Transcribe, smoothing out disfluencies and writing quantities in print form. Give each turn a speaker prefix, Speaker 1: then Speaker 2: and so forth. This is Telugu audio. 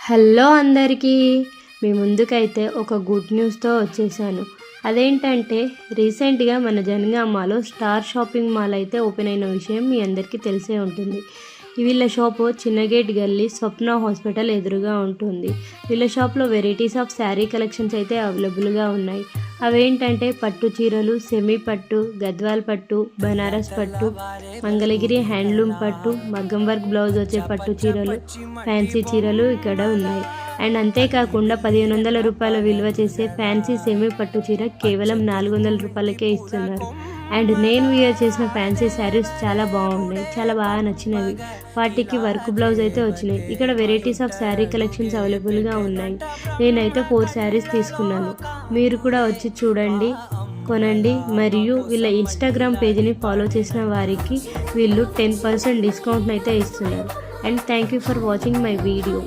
Speaker 1: హలో అందరికీ, మీ ముందుకైతే ఒక గుడ్ న్యూస్తో వచ్చేసాను. అదేంటంటే రీసెంట్గా మన జనగామలో స్టార్ షాపింగ్ మాల్ అయితే ఓపెన్ అయిన విషయం మీ అందరికీ తెలిసే ఉంటుంది. వీళ్ళ షాపు చిన్నగేట్ గల్లీ స్వప్న హాస్పిటల్ ఎదురుగా ఉంటుంది. వీళ్ళ షాప్లో వెరైటీస్ ఆఫ్ శారీ కలెక్షన్స్ అయితే అవైలబుల్గా ఉన్నాయి. అవేంటంటే పట్టు చీరలు, సెమీ పట్టు, గద్వాల్ పట్టు, బనారస్ పట్టు, మంగళగిరి హ్యాండ్లూమ్ పట్టు, మగ్గం వర్క్ బ్లౌజ్ వచ్చే పట్టు చీరలు, ఫ్యాన్సీ చీరలు ఇక్కడ ఉన్నాయి. అండ్ అంతేకాకుండా 1500 రూపాయల విలువ చేసే ఫ్యాన్సీ సెమీ పట్టు చీర కేవలం 400 రూపాయలకే ఇస్తున్నారు. అండ్ నేను వేర్ చేసిన ఫ్యాన్సీ శారీస్ చాలా బాగున్నాయి, చాలా బాగా నచ్చినవి. వాటికి వర్క్ బ్లౌజ్ అయితే వచ్చినాయి. ఇక్కడ వెరైటీస్ ఆఫ్ శారీ కలెక్షన్స్ అవైలబుల్గా ఉన్నాయి. నేనైతే 4 శారీస్ తీసుకున్నాను. మీరు కూడా వచ్చి చూడండి, కొనండి. మరియు వీళ్ళ ఇన్స్టాగ్రామ్ పేజీని ఫాలో చేసిన వారికి వీళ్ళు 10% డిస్కౌంట్ని అయితే ఇస్తున్నారు. And thank you for watching my video.